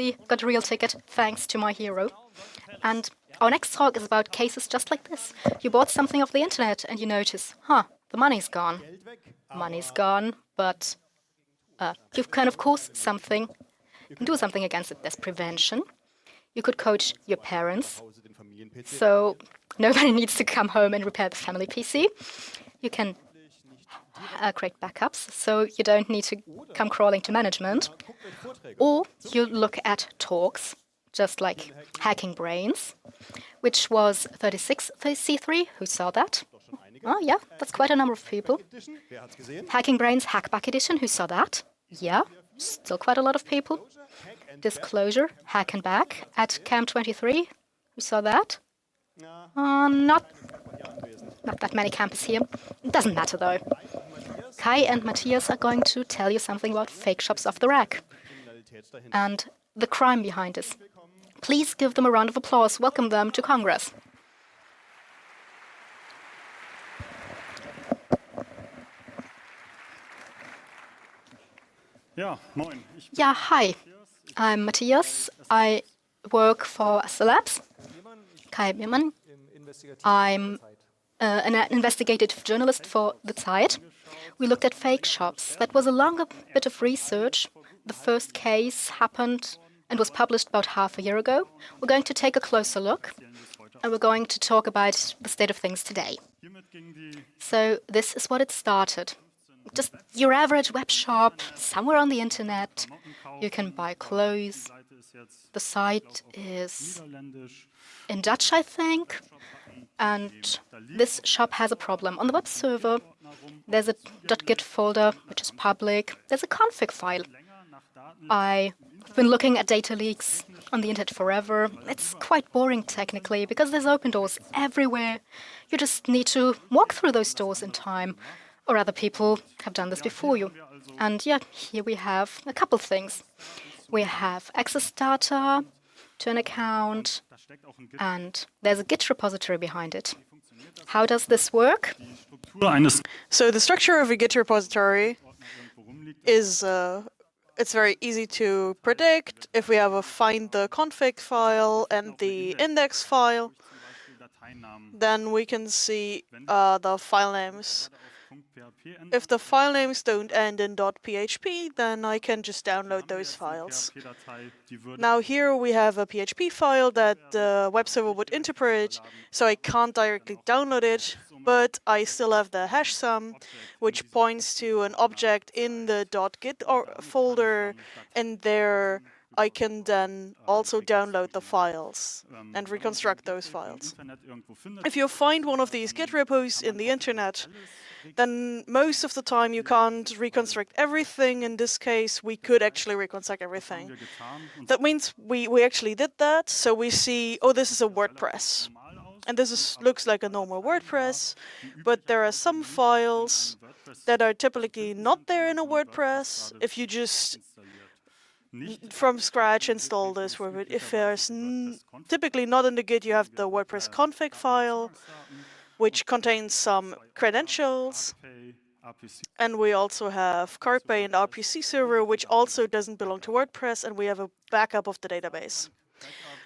finally got a real ticket thanks to my hero. And our next talk is about cases just like this. You bought something off the internet and you notice, the money's gone. Money's gone, but you can, of course, do something against it. There's prevention. You could coach your parents, so nobody needs to come home and repair the family PC. You can create backups, so you don't need to come crawling to management. Or you look at talks, just like Hacking Brains, which was 36C3. Who saw that? Oh, yeah, that's quite a number of people. Hacking Brains Hackback Edition. Who saw that? Yeah, still quite a lot of people. Disclosure, Hack and Back at Camp 23. Who saw that? Not that many campers here. It doesn't matter though. Kai and Matthias are going to tell you something about fake shops off the rack and the crime behind this. Please give them a round of applause. Welcome them to Congress. Yeah, hi. I'm Matthias. I work for Labs. Kai Biermann. I'm an investigative journalist for the Zeit. We looked at fake shops. That was a longer bit of research. The first case happened and was published about half a year ago. We're going to take a closer look, and we're going to talk about the state of things today. So this is what it started. Just your average web shop, somewhere on the internet. You can buy clothes. The site is in Dutch, I think. And this shop has a problem. On the web server, there's a .git folder, which is public. There's a config file. I've been looking at data leaks on the internet forever. It's quite boring technically, because there's open doors everywhere. You just need to walk through those doors in time, or other people have done this before you. And yeah, here we have a couple things. We have access data to an account, and there's a Git repository behind it. How does this work? So the structure of a Git repository is it's very easy to predict. If we have a find the config file and the index file, then we can see the file names. If the file names don't end in .php, then I can just download those files. Now here we have a PHP file that the web server would interpret, so I can't directly download it, but I still have the hash sum, which points to an object in the .git folder, and there I can then also download the files and reconstruct those files. If you find one of these Git repos in the internet, then most of the time you can't reconstruct everything. In this case, we could actually reconstruct everything. That means we actually did that. So we see, oh, this is a WordPress. And this looks like a normal WordPress, but there are some files that are typically not there in a WordPress. If you just from scratch install this, if there's typically not in the Git, you have the WordPress config file, which contains some credentials. And we also have Carpe and RPC server, which also doesn't belong to WordPress, and we have a backup of the database.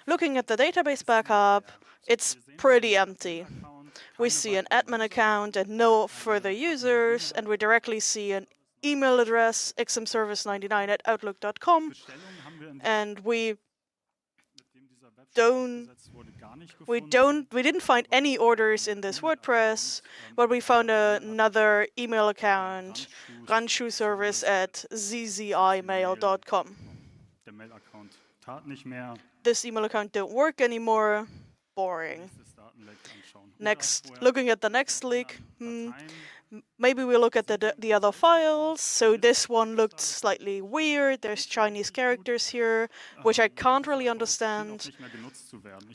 Looking at the database backup, it's pretty empty. We see an admin account and no further users, and we directly see an email address, xmservice99@outlook.com, and we didn't find any orders in this WordPress, but we found another email account, randschuhservice@zzimail.com. This email account don't work anymore. Boring. Next, looking at the next leak, maybe we look at the other files. So this one looked slightly weird. There's Chinese characters here, which I can't really understand.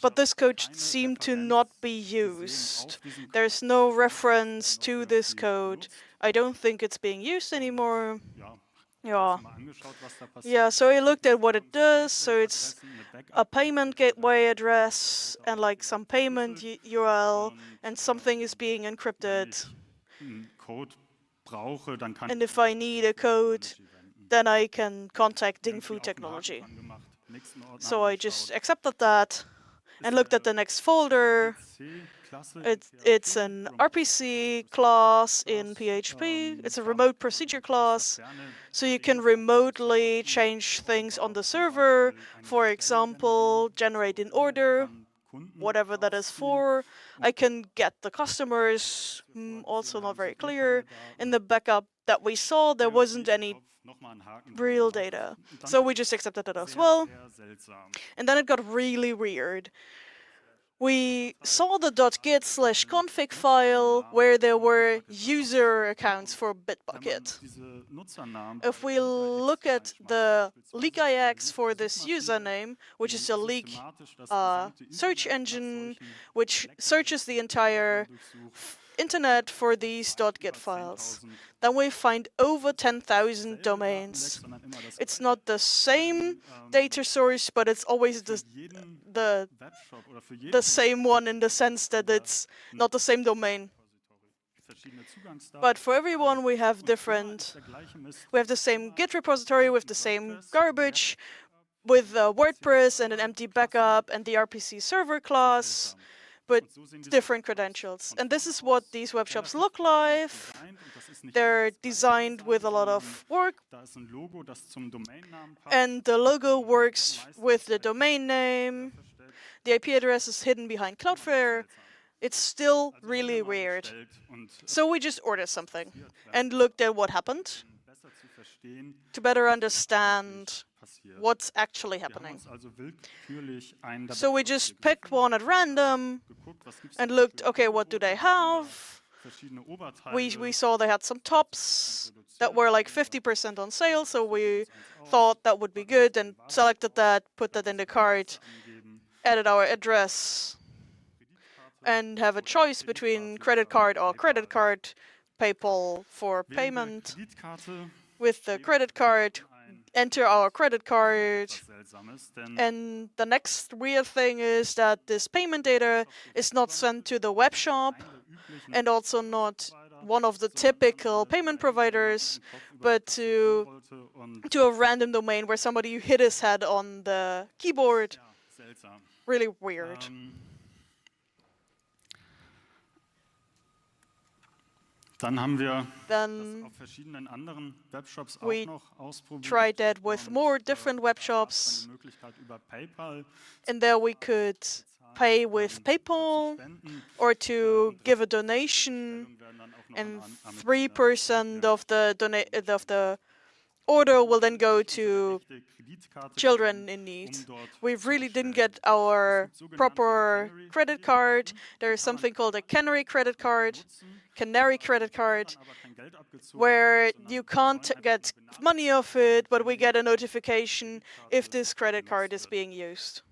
But this code seemed to not be used. There's no reference to this code. I don't think it's being used anymore. Yeah, so I looked at what it does. So it's a payment gateway address and like some payment URL, and something is being encrypted. And if I need a code, then I can contact Dingfu Technology. So I just accepted that and looked at the next folder. It's an RPC class in PHP. It's a remote procedure class. So you can remotely change things on the server. For example, generate an order, whatever that is for. I can get the customers, also not very clear. In the backup that we saw, there wasn't any real data. So we just accepted it as well. And then it got really weird. We saw the .git/config file where there were user accounts for Bitbucket. If we look at the leak.ix for this username, which is a leak search engine which searches the entire internet for these .git files, then we find over 10,000 domains. It's not the same data source, but it's always the same one in the sense that it's not the same domain. But for everyone, we have the same Git repository with the same garbage, with WordPress and an empty backup and the RPC server class, but different credentials. And this is what these web shops look like. They're designed with a lot of work, and the logo works with the domain name. The IP address is hidden behind Cloudflare. It's still really weird. So we just ordered something and looked at what happened to better understand what's actually happening. So we just picked one at random and looked, okay, what do they have? We saw they had some tops that were like 50% on sale, so we thought that would be good and selected that, put that in the cart, added our address, and have a choice between credit card or credit card, PayPal for payment. With the credit card, enter our credit card. And the next weird thing is that this payment data is not sent to the web shop and also not one of the typical payment providers, but to a random domain where somebody hit his head on the keyboard. Really weird. Then we tried that with more different web shops, and there we could pay with PayPal or to give a donation, and 3% of the order will then go to children in need. We really didn't get our proper credit card. There is something called a canary credit card, where you can't get money off it, but we get a notification if this credit card is being used.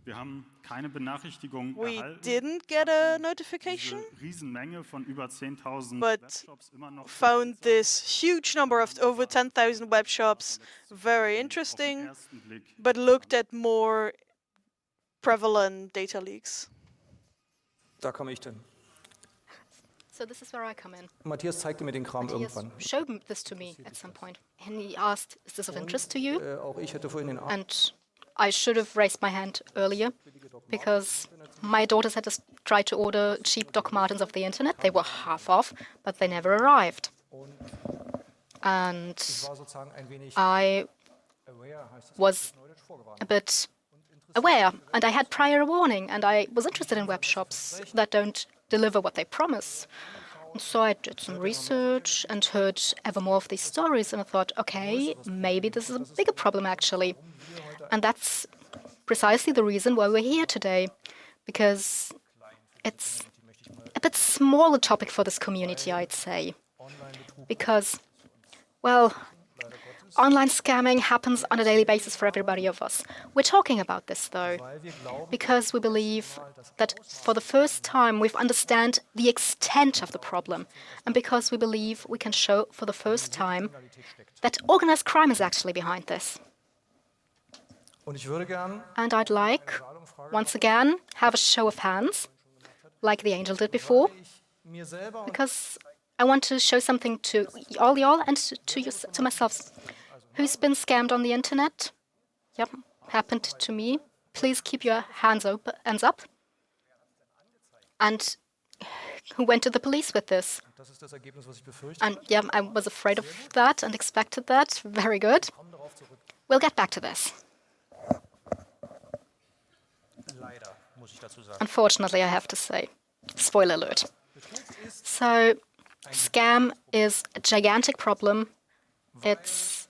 We didn't get a notification, but found this huge number of over 10,000 web shops very interesting, but looked at more prevalent data leaks. Da komme ich denn. So this is where I come in. Matthias zeigte mir den Kram Matthias irgendwann. showed this to me at some point. And he asked, is this of interest to you? Auch ich hätte vorhin den And I should have raised my hand earlier, because my daughters had tried to order cheap Doc Martens off the internet. They were half off, but they never arrived. And I was a bit aware, and I had prior warning, and I was interested in web shops that don't deliver what they promise. And so I did some research and heard ever more of these stories, and I thought, okay, maybe this is a bigger problem actually. And that's precisely the reason why we're here today, because it's a bit smaller topic for this community, I'd say. Because, well, online scamming happens on a daily basis for everybody of us. We're talking about this, though, because we believe that for the first time we've understand the extent of the problem, and because we believe we can show for the first time that organized crime is actually behind this. And I'd like, once again, have a show of hands, like the angel did before, because I want to show something to all y'all and to myself. Who's been scammed on the internet? Yep, happened to me, please keep your hands up. And who went to the police with this? Das ist das Ergebnis, was ich befürchte. And yeah, I was afraid of that and expected that. Very good. Komm darauf zurück. We'll get back to this. Leider, muss ich dazu sagen. Unfortunately, I have to say. Spoiler alert. So, scam is a gigantic problem. Es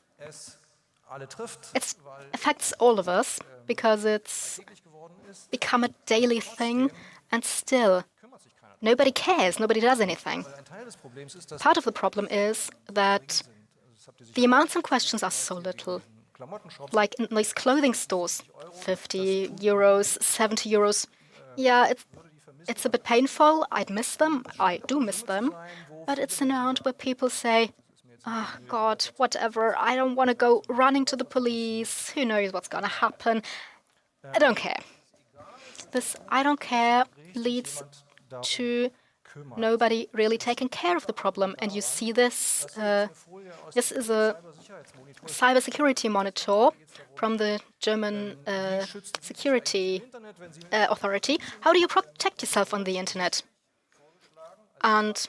alle trifft, It affects all of us because it's täglich geworden ist, become a daily thing, and still kümmert sich keiner. nobody cares, nobody does anything. Weil ein Teil des Problems ist, dass Part of the problem is that das habt ihr sicher the amounts in questions are so little. in Klamottenshops, Like in these clothing stores, 50 euros, 70 euros. Yeah, it's a bit painful. I'd miss them. I do miss them. But it's an amount where people say, oh, God, whatever. I don't want to go running to the police. Who knows what's going to happen? I don't care. This I don't care leads to nobody really taking care of the problem. And you see this. This is a cybersecurity monitor from the German security authority. How do you protect yourself on the internet? And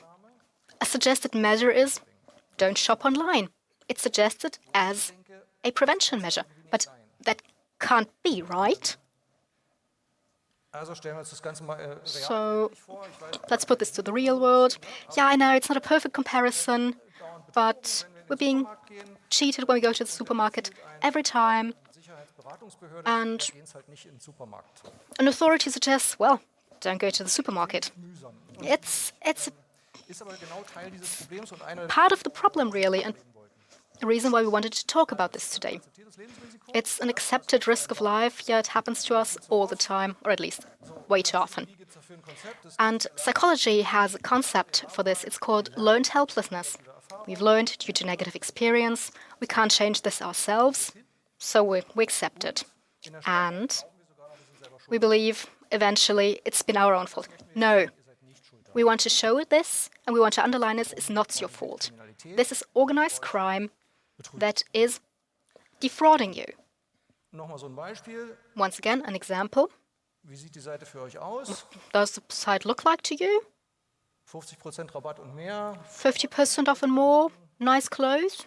a suggested measure is don't shop online. It's suggested as a prevention measure. But that can't be, right? also stellen wir uns das Ganze mal real So vor. Ich weiß, let's put this to the real world. Yeah, I know it's not a perfect comparison, but we're being cheated when we go to the supermarket every time. Sicherheitsberatungsbehörde, And gehen es halt nicht in den Supermarkt. an authority suggests, well, don't go to the supermarket. It's Ist aber genau Teil dieses Problems und eine part of the problem, really, and the reason why we wanted to talk about this today. It's an accepted risk of life, yet it happens to us all the time, or at least way too often. gibt's dafür ein Konzept, das And psychology has a concept for this. It's called learned helplessness. We've learned due to negative experience. We can't change this ourselves, so we accept it. And we believe eventually it's been our own fault. No. We want to show this, and we want to underline this, it's not your fault. This is organized crime that is defrauding you. nochmal so ein Beispiel. Once again, an example. Wie sieht die Seite für euch aus? Does the site look like to you? 50% Rabatt und mehr. 50% off and more, nice clothes.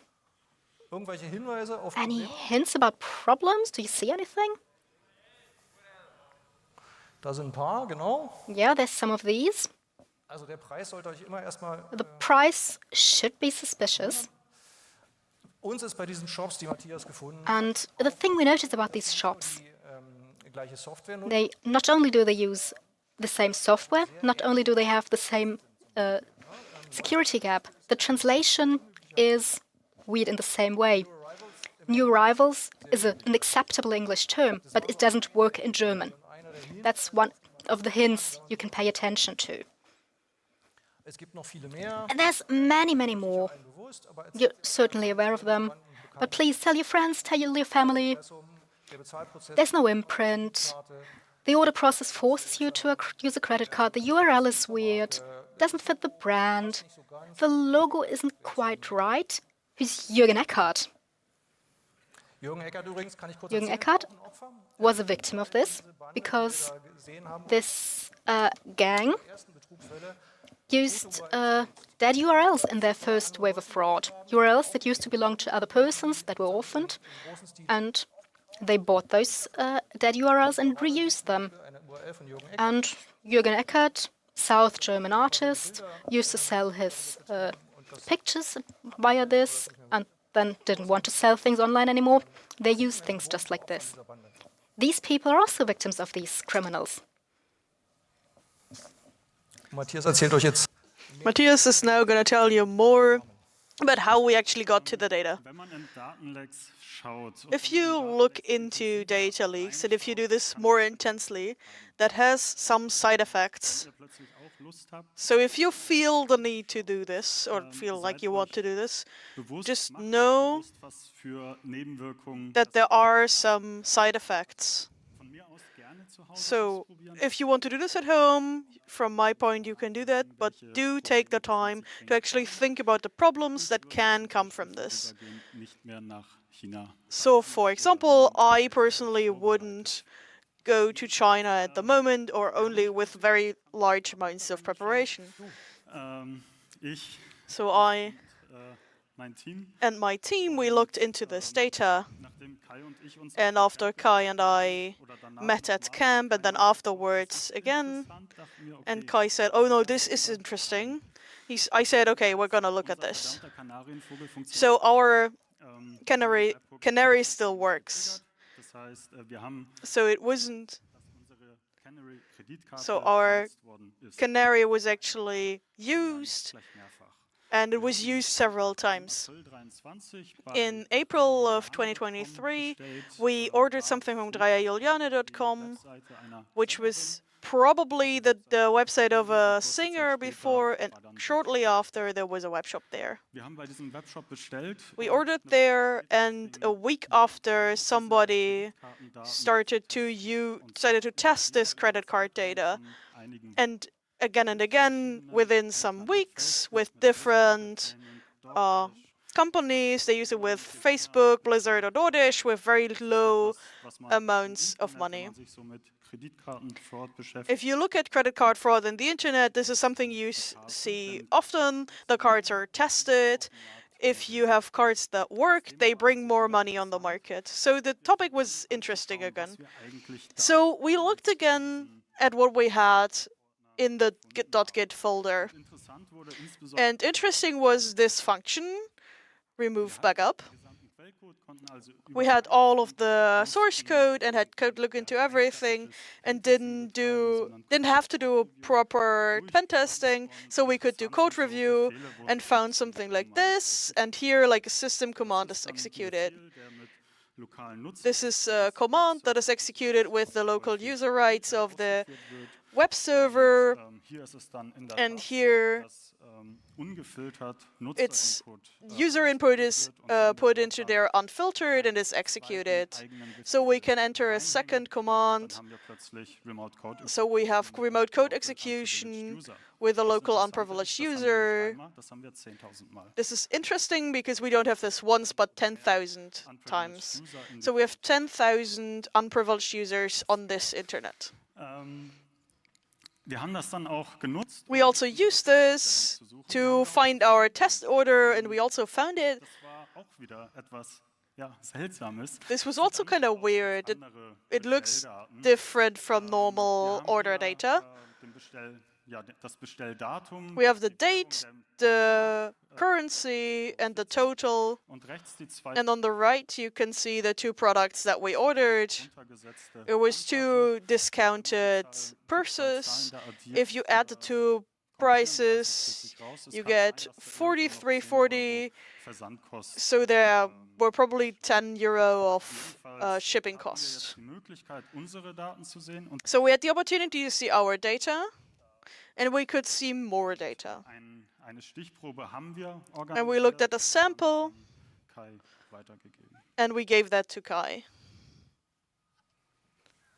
Irgendwelche Hinweise auf Any Probleme? hints about problems? Do you see anything? Da sind ein paar, genau. Yeah, there's some of these. Also der Preis sollte euch immer erstmal. The price should be suspicious. Uns ist bei diesen Shops, die Matthias gefunden hat, And the thing we noticed about these shops, die gleiche Software nutzen. they not only do they use the same software, not only do they have the same security gap, the translation is weird in the same way. New arrivals is an acceptable English term, but it doesn't work in German. That's one of the hints you can pay attention to. Es gibt noch viele mehr. And there's many, many more. Bewusst, aber You're certainly aware of them. But please tell your friends, tell your family. der Bezahlprozess There's no imprint. The order process forces you to use a credit card. The URL is weird. Doesn't fit the brand. The logo isn't quite right. Who's Jürgen Eckhardt? Jürgen Eckert übrigens, kann ich kurz Jürgen erzählen, Eckhardt auch ein Opfer, was a victim of this because da gesehen haben, this gang die ersten Betrugsfälle used dead URLs in their first wave of fraud. URLs that used to belong to other persons that were orphaned, and they bought those dead URLs and reused them. eine URL von Jürgen Eckert. And Jürgen Eckert, South German artist, used to sell his pictures via this and then didn't want to sell things online anymore. They use things just like this. These people are also victims of these criminals. Matthias erzählt euch jetzt Matthias is now going to tell you more about how we actually got to the data. Wenn man in Datenlecks schaut, If you look into data leaks, and if you do this more intensely, that has some side effects. ihr plötzlich auch Lust habt, So if you feel the need to do this, or feel like you want to do this, bewusst just macht, know bewusst, was für Nebenwirkungen that there are some side effects. von mir aus gerne So if you want to do this at home, from my point, you can do that, but do take the time to actually think about the problems that can come from this. So, for example, I personally wouldn't go to China at the moment, or only with very large amounts of preparation. So I and my team, we looked into this data, and after Kai and I met at camp, and then afterwards again, and Kai said, "Oh no, this is interesting." I said, "Okay, we're gonna look at this." So our canary still works. So it wasn't. So our canary was actually used, and it was used several times. In April of 2023, we ordered something from drei.com, which was probably the website of a singer before, and shortly after there was a web shop there. We ordered there, and a week after, somebody started to test this credit card data, and again, within some weeks, with different companies. They use it with Facebook, Blizzard, or DoorDash, with very low amounts of money. If you look at credit card fraud on the internet, this is something you see often. The cards are tested. If you have cards that work, they bring more money on the market. So the topic was interesting again. So we looked again at what we had in the git folder. And interesting was this function, remove backup. We had all of the source code and could look into everything, and didn't have to do proper pen testing, so we could do code review and found something like this, and here like a system command is executed. This is a command that is executed with the local user rights of the web server, and here its user input is put into there unfiltered and is executed. So we can enter a second command. So we have remote code execution with a local unprivileged user. This is interesting because we don't have this once but 10,000 times. So we have 10,000 unprivileged users on this internet. We also used this to find our test order, and we also found it. This was also kind of weird. It looks different from normal order data. We have the date, the currency, and the total. And on the right, you can see the two products that we ordered. It was two discounted purses. If you add the two prices, you get 43.40. So there were probably €10 of shipping cost. So we had the opportunity to see our data, and we could see more data. And we looked at a sample, and we gave that to Kai.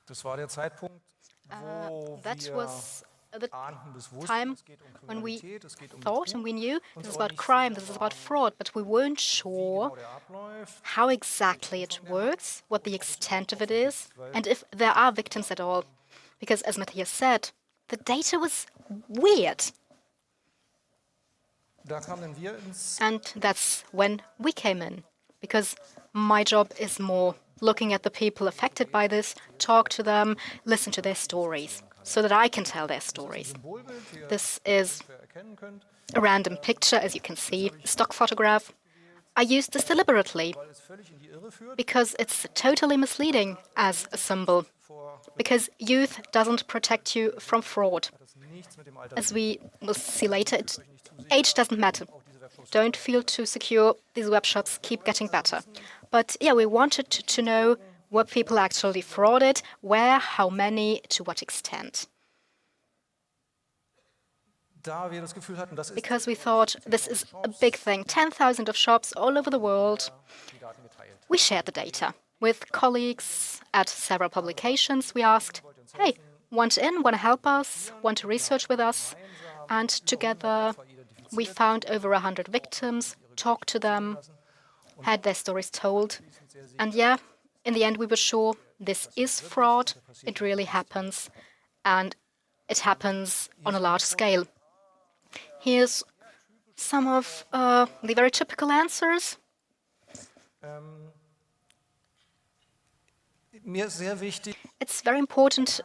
Das war der Zeitpunkt, wo That wir was the ahnten, es wussten, time es geht when we Kriminalität, es geht thought and we knew this is about crime, this is about fraud, but we weren't sure der abläuft. how exactly it works, what the extent of it is, and if there are victims at all. Because as Matthias said, the data was weird. Da kamen wir ins And that's when we came in. Because my job is more looking at the people affected by this, talk to them, listen to their stories, so that I can tell their stories. Symbolbild, wie ihr This is erkennen könnt, a random picture, as you can see, stock photograph. I used this deliberately weil es völlig in die Irre führt. because it's totally misleading as a symbol. Because youth doesn't protect you from fraud. Das nichts mit dem Alter. As we will see later, age doesn't matter. Don't feel too secure. These web shops keep getting better. But yeah, we wanted to know what people actually frauded, where, how many, to what extent. Da wir das Gefühl hatten, das ist Because we thought this is a big thing. 10,000 of shops all over the world. die Daten geteilt. We shared the data with colleagues at several publications. We asked, hey, want in, want to help us, want to research with us. And together we found over 100 victims, talked to them, had their stories told. And yeah, in the end we were sure this is fraud, it really happens, and it happens on a large scale. Here's some of the very typical answers. It's very important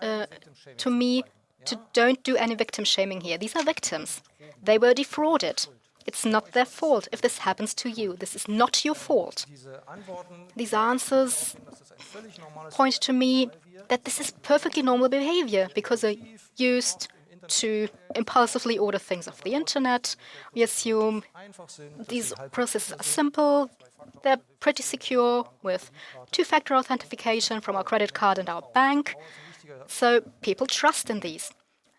to me to don't do any victim shaming here. These are victims. They were defrauded. It's not their fault if this happens to you. This is not your fault. These answers point to me that this is perfectly normal behavior because they're used to impulsively order things off the internet. We assume these processes are simple. They're pretty secure with two-factor authentication from our credit card and our bank. So people trust in these.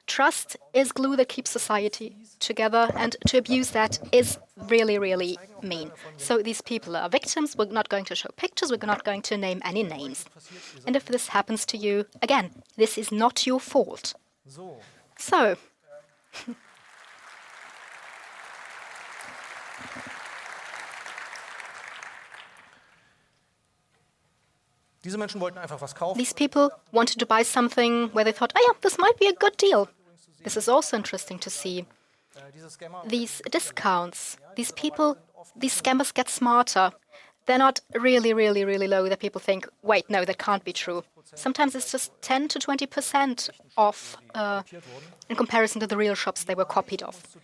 Trust is glue that keeps society together, and to abuse that is really, really mean. So these people are victims. We're not going to show pictures. We're not going to name any names. And if this happens to you, again, this is not your fault. So, these people wanted to buy something where they thought, oh yeah, this might be a good deal. This is also interesting to see. These discounts, these scammers get smarter. They're not really, really, really low that people think, wait, no, that can't be true. Sometimes it's just 10 to 20% off in comparison to the real shops they were copied off.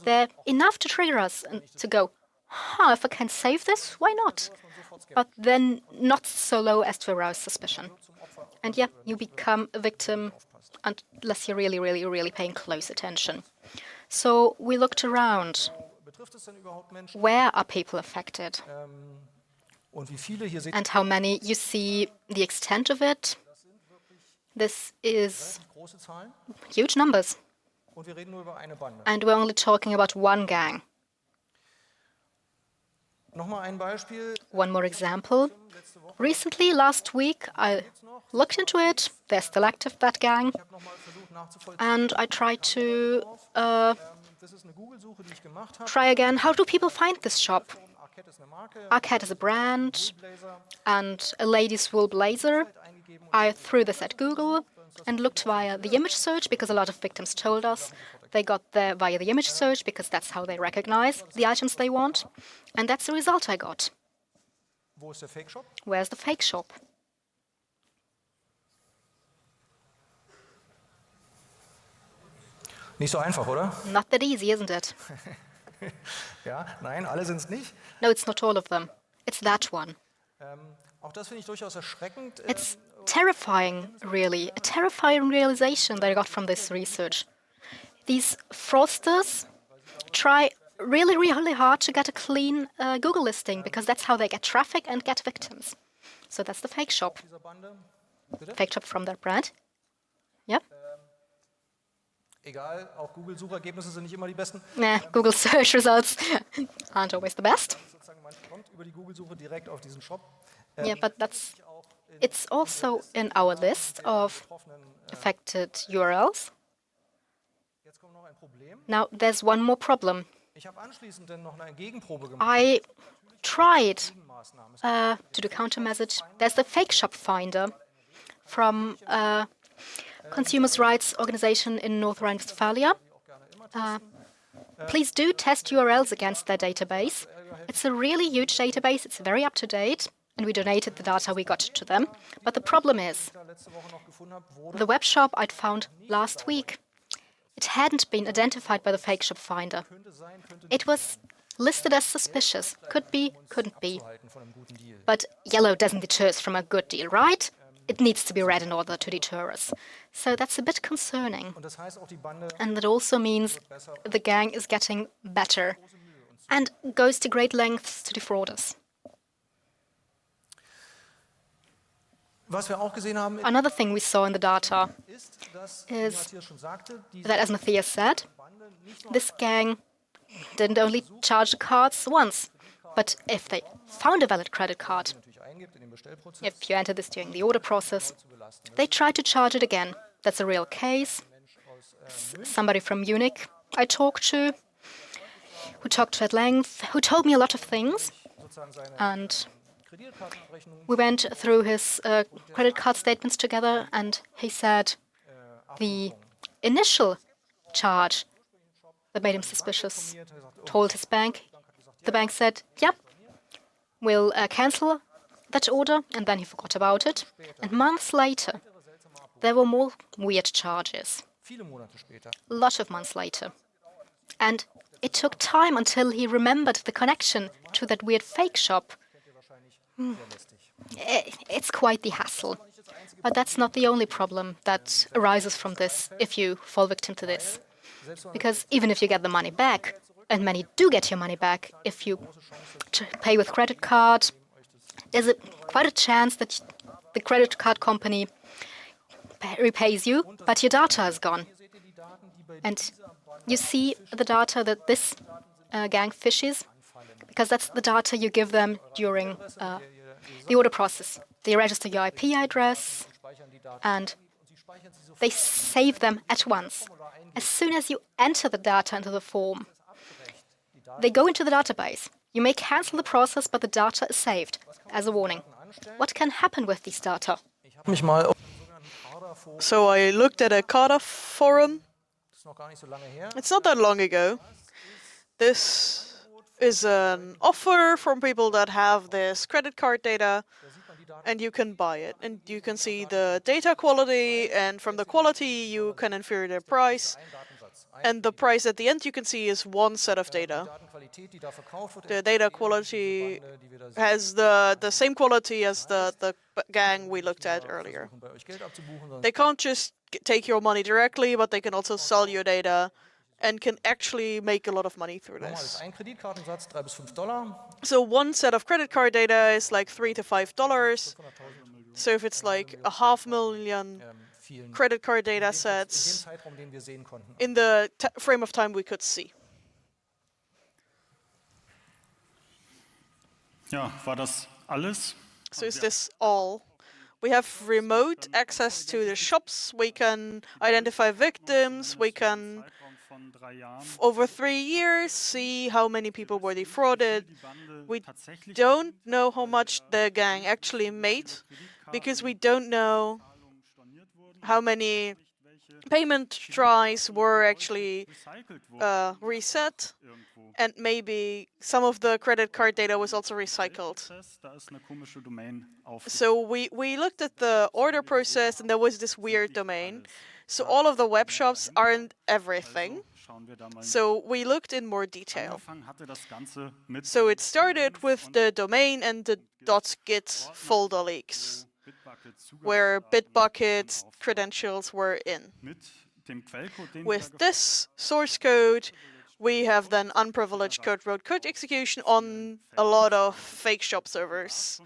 They're enough to trigger us and to go, if I can save this, why not? But then not so low as to arouse suspicion. And yeah, you become a victim unless you're really, really, really paying close attention. So we looked around. Where are people affected? And how many? You see the extent of it. This is huge numbers. And we're only talking about one gang. One more example. Recently, last week, I looked into it. They're still active, that gang. And I tried to try again. How do people find this shop? Arcade is a brand and a ladies' wool blazer. I threw this at Google and looked via the image search because a lot of victims told us they got there via the image search because that's how they recognize the items they want. And that's the result I got. Where's the fake shop? Nicht so einfach, oder? Not that easy, isn't it? Ja, nein, alle sind es nicht. No, it's not all of them. It's that one. Auch das finde ich durchaus erschreckend. It's terrifying, really. A terrifying realization that I got from this research. These fraudsters try really, really hard to get a clean Google listing because that's how they get traffic and get victims. So that's the fake shop. Fake shop from their brand. Yep. Egal, auch Google-Suchergebnisse sind nicht immer die besten. Nah, Google search results aren't always the best. Yeah, but it's also in our list of affected URLs. Now, there's one more problem. I tried to do countermeasure. There's the fake shop finder from Consumers' Rights Organization in North Rhine-Westphalia. Please do test URLs against their database. It's a really huge database. It's very up-to-date, and we donated the data we got to them. But the problem is, the web shop I'd found last week, it hadn't been identified by the fake shop finder. It was listed as suspicious. Could be, couldn't be. But yellow doesn't deter us from a good deal, right? It needs to be red in order to deter us. So that's a bit concerning. And that also means the gang is getting better and goes to great lengths to defraud us. Another thing we saw in the data is that, as Matthias said, this gang didn't only charge the cards once, but if they found a valid credit card, if you enter this during the order process, they try to charge it again. That's a real case. Somebody from Munich I talked to, who talked to at length, who told me a lot of things. And we went through his credit card statements together, and he said the initial charge that made him suspicious told his bank. The bank said, yep, we'll cancel that order, and then he forgot about it. And months later, there were more weird charges. A lot of months later. And it took time until he remembered the connection to that weird fake shop. It's quite the hassle. But that's not the only problem that arises from this if you fall victim to this. Because even if you get the money back, and many do get your money back if you pay with credit card, there's quite a chance that the credit card company repays you, but your data is gone. And you see the data that this gang fishes, because that's the data you give them during the order process. They register your IP address, and they save them at once. As soon as you enter the data into the form, they go into the database. You may cancel the process, but the data is saved as a warning. What can happen with these data? So I looked at a CADA forum. It's not that long ago. This is an offer from people that have this credit card data, and you can buy it. And you can see the data quality, and from the quality you can infer the price. And the price at the end you can see is one set of data. The data quality has the same quality as the gang we looked at earlier. They can't just take your money directly, but they can also sell your data and can actually make a lot of money through this. So one set of credit card data is like $3 to $5. So if it's like 500,000 credit card data sets in the frame of time we could see. Ja, war das alles? So is this all? We have remote access to the shops. We can identify victims. We can, over 3 years, see how many people were defrauded. We don't know how much the gang actually made, because we don't know how many payment tries were actually reset, and maybe some of the credit card data was also recycled. So we looked at the order process, and there was this weird domain. So all of the web shops aren't everything. So we looked in more detail. So it started with the domain and the .git folder leaks, where Bitbucket credentials were in. With this source code, we have then unprivileged code wrote code execution on a lot of fake shop servers.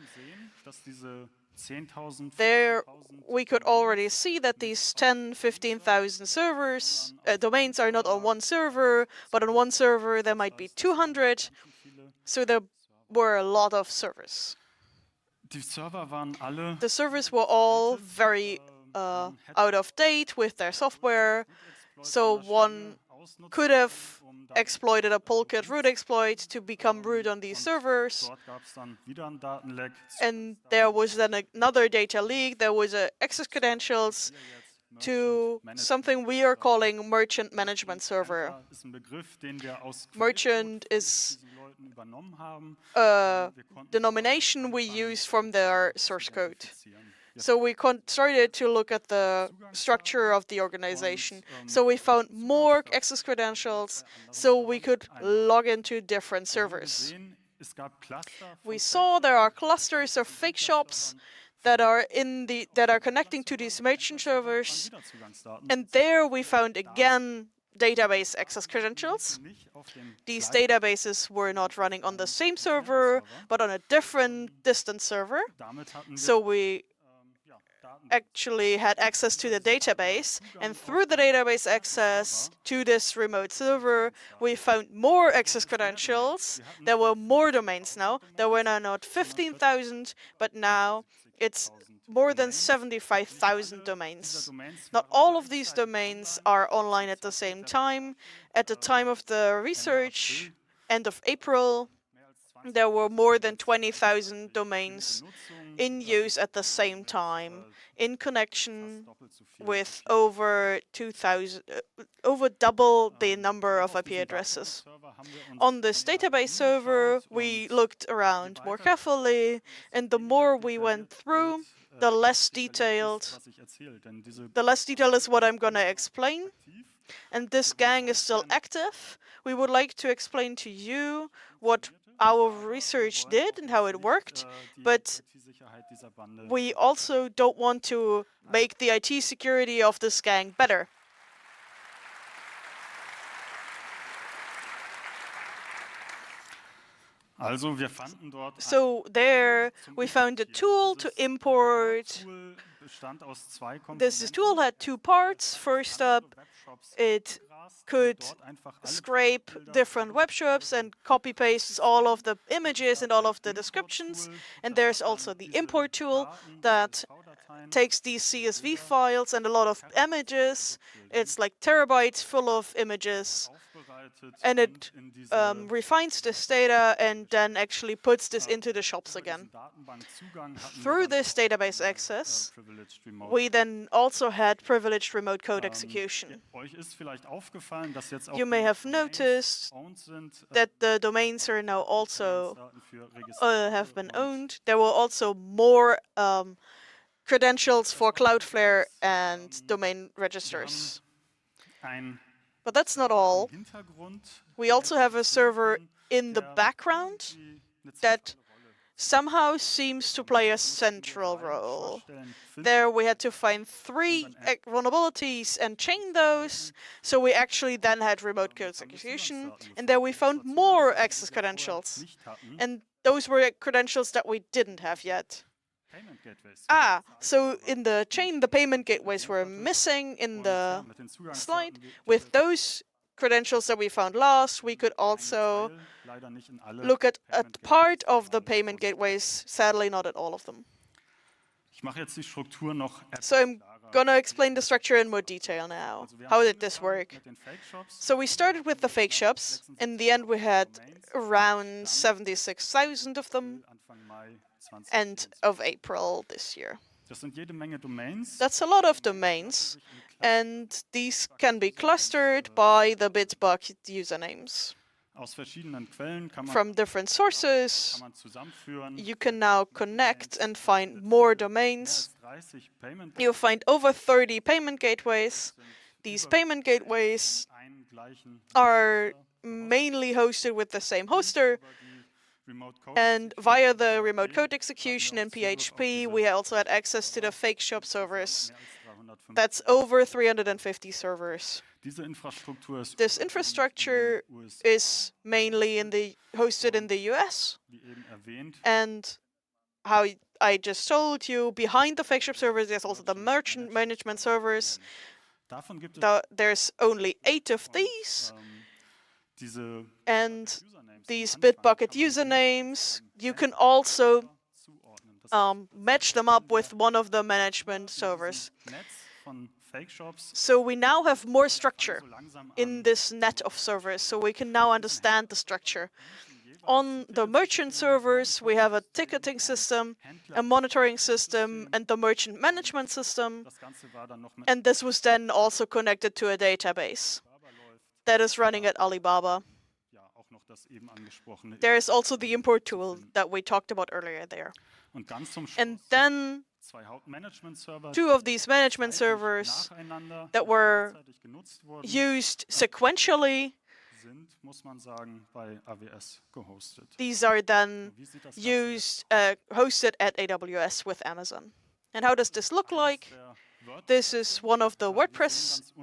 There we could already see that these 15,000 servers, domains are not on one server, but on one server there might be 200. So there were a lot of servers. The servers were all very out of date with their software, so one could have exploited a Polkit root exploit to become root on these servers. And there was then another data leak. There was access credentials to something we are calling merchant management server. Merchant is a denomination we use from their source code. So we started to look at the structure of the organization. So we found more access credentials so we could log into different servers. We saw there are clusters of fake shops that are connecting to these merchant servers, and there we found again database access credentials. These databases were not running on the same server, but on a different distant server. So we actually had access to the database, and through the database access to this remote server, we found more access credentials. There were more domains now. There were now not 15,000, but now it's more than 75,000 domains. Not all of these domains are online at the same time. At the time of the research, end of April, there were more than 20,000 domains in use at the same time, in connection with over 2,000, over double the number of IP addresses. On this database server, we looked around more carefully, and the more we went through, the less detailed is what I'm going to explain. And this gang is still active. We would like to explain to you what our research did and how it worked, but we also don't want to make the IT security of this gang better. So there we found a tool to import. This tool had two parts. First up, it could scrape different web shops and copy paste all of the images and all of the descriptions. And there's also the import tool that takes these CSV files and a lot of images. It's like terabytes full of images. And it refines this data and then actually puts this into the shops again. Through this database access, we then also had privileged remote code execution. You may have noticed that the domains are now also have been owned. There were also more credentials for Cloudflare and domain registers. But that's not all. We also have a server in the background that somehow seems to play a central role. There we had to find 3 vulnerabilities and chain those, so we actually then had remote code execution, and there we found more access credentials. And those were credentials that we didn't have yet. So in the chain, the payment gateways were missing in the slide. With those credentials that we found last, we could also look at part of the payment gateways, sadly not at all of them. So I'm going to explain the structure in more detail now. How did this work? So we started with the fake shops. In the end, we had around 76,000 of them, end of April this year. That's a lot of domains, and these can be clustered by the Bitbucket usernames. From different sources, you can now connect and find more domains. You'll find over 30 payment gateways. These payment gateways are mainly hosted with the same hoster. And via the remote code execution in PHP, we also had access to the fake shop servers. That's over 350 servers. This infrastructure is mainly hosted in the US. And how I just told you, behind the fake shop servers, there's also the merchant management servers. There's only 8 of these. And these Bitbucket usernames, you can also match them up with one of the management servers. So we now have more structure in this net of servers, so we can now understand the structure. On the merchant servers, we have a ticketing system, a monitoring system, and the merchant management system. And this was then also connected to a database that is running at Alibaba. There is also the import tool that we talked about earlier there. And then 2 of these management servers that were used sequentially, these are then hosted at AWS with Amazon. And how does this look like? This is one of the WordPress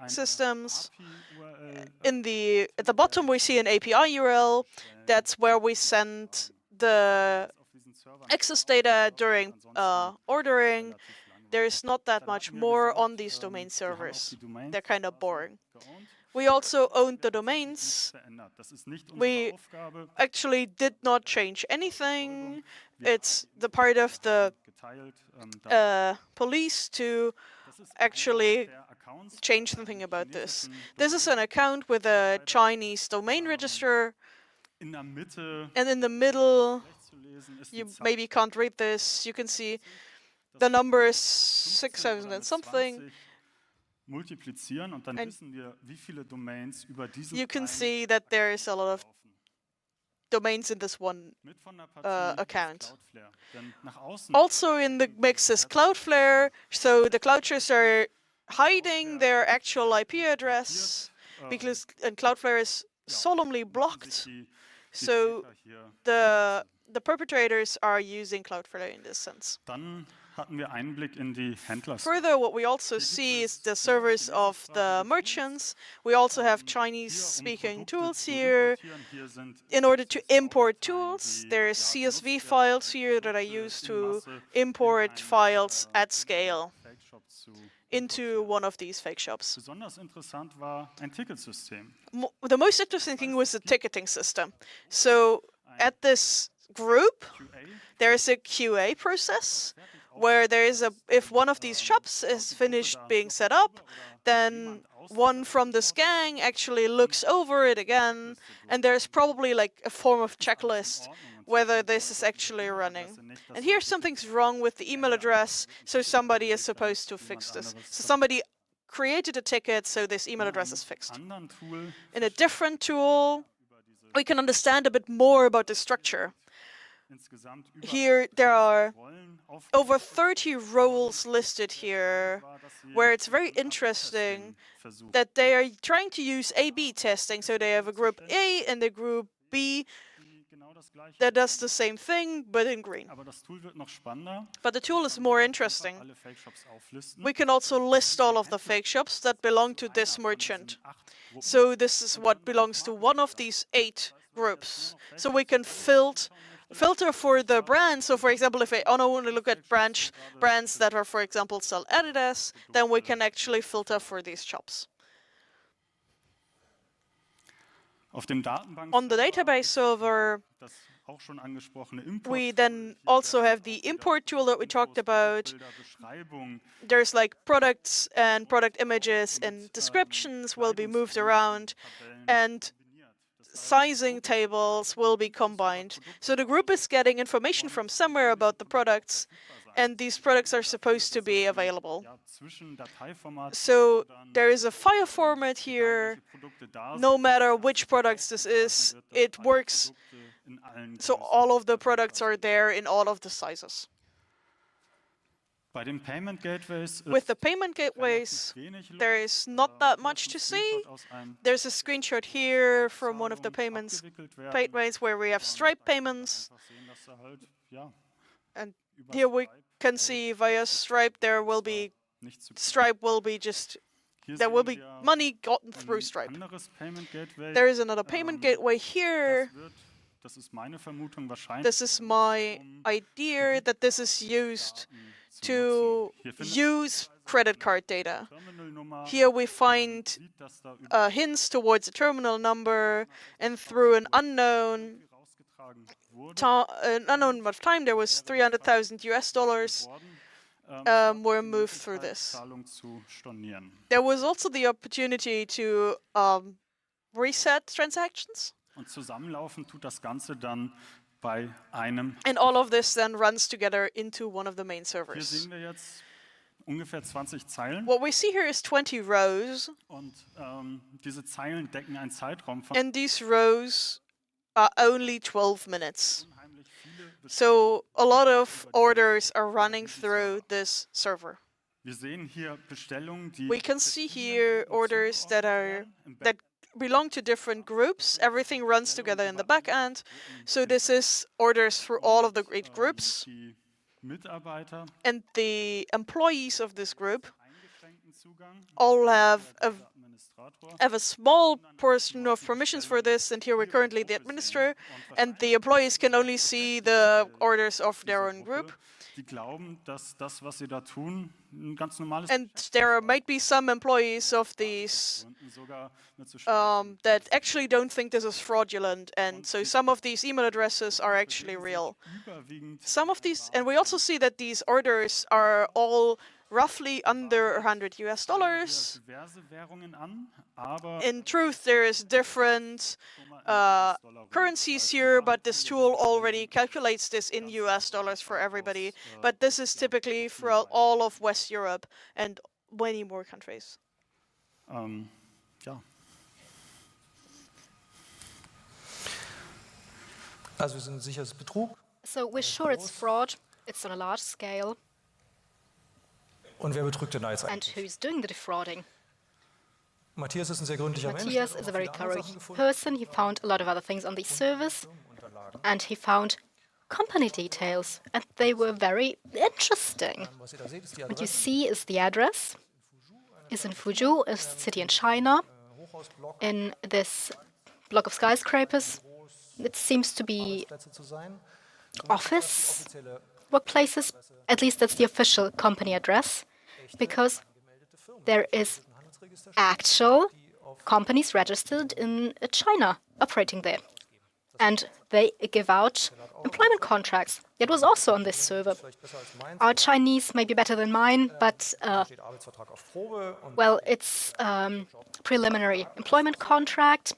systems. At the bottom, we see an API URL. That's where we send the access data during ordering. There's not that much more on these domain servers. They're kind of boring. We also owned the domains. We actually did not change anything. It's the part of the police to actually change something about this. This is an account with a Chinese domain register. And in the middle, you maybe can't read this, you can see the number is 6,000 and something. And you can see that there is a lot of domains in this one account. Also in the mix is Cloudflare, so the Cloudflares are hiding their actual IP address because Cloudflare is solemnly blocked. So the perpetrators are using Cloudflare in this sense. Further, what we also see is the servers of the merchants. We also have Chinese-speaking tools here. In order to import tools, there is CSV files here that I use to import files at scale into one of these fake shops. The most interesting thing was the ticketing system. So at this group, there is a QA process where there is if one of these shops is finished being set up, then one from this gang actually looks over it again, and there's probably like a form of checklist whether this is actually running. And here something's wrong with the email address, so somebody is supposed to fix this. So somebody created a ticket, so this email address is fixed. In a different tool, we can understand a bit more about the structure. Here there are over 30 roles listed here, where it's very interesting that they are trying to use A/B testing. So they have a group A and a group B that does the same thing, but in green. But the tool is more interesting. We can also list all of the fake shops that belong to this merchant. So this is what belongs to one of these 8 groups. So we can filter for the brands. So for example, if I only look at brands that are, for example, sell Adidas, then we can actually filter for these shops. On the database server, we then also have the import tool that we talked about. There's like products and product images and descriptions will be moved around, and sizing tables will be combined. So the group is getting information from somewhere about the products, and these products are supposed to be available. So there is a file format here. No matter which products this is, it works. So all of the products are there in all of the sizes. With the payment gateways, there is not that much to see. There's a screenshot here from one of the gateways where we have Stripe payments. And here we can see via Stripe there will be money gotten through Stripe. There is another payment gateway here. This is my idea that this is used to use credit card data. Here we find hints towards a terminal number, and through an unknown amount of time, there was $300,000 were moved through this. There was also the opportunity to reset transactions. And all of this then runs together into one of the main servers. What we see here is 20 rows. And these rows are only 12 minutes. So a lot of orders are running through this server. We can see here orders that belong to different groups. Everything runs together in the back end. So this is orders for all of the 8 groups. And the employees of this group all have a small portion of permissions for this, and here we're currently the administrator, and the employees can only see the orders of their own group. die glauben, dass das, was sie da tun, ein ganz normales And there might be some employees of these und sogar mit so that actually don't think this is fraudulent, and so some of these email addresses are actually real. überwiegend Some of these, and we also see that these orders are all roughly under 100 US dollars. diverse Währungen an, aber In truth, there is different currencies here, but this tool already calculates this in US dollars for everybody. But this is typically for all of West Europe and many more countries. ja. Also wir sind sicher, es ist Betrug. So we're sure it's fraud. It's on a large scale. Und wer betrügt denn da jetzt And eigentlich? who's doing the defrauding? Matthias ist ein sehr gründlicher Mensch. Matthias der hat is a auch very viele andere thorough Sachen gefunden. person. He found a lot of other things on these servers, and he found company details, and they were very interesting. Was ihr da seht, ist die What you Adresse. see is the address. It's in Fuzhou, a city in China, Hochhausblock, in this block of skyscrapers. It seems to be Plätze zu sein. office Offizielle workplaces. At least that's the official company address, because there is Handelsregister actual companies registered in China operating there. And they give out employment contracts. It was also on this server. vielleicht besser als meins. Our Chinese may be better than mine, but Steht Arbeitsvertrag auf Probe und well, it's preliminary employment contract.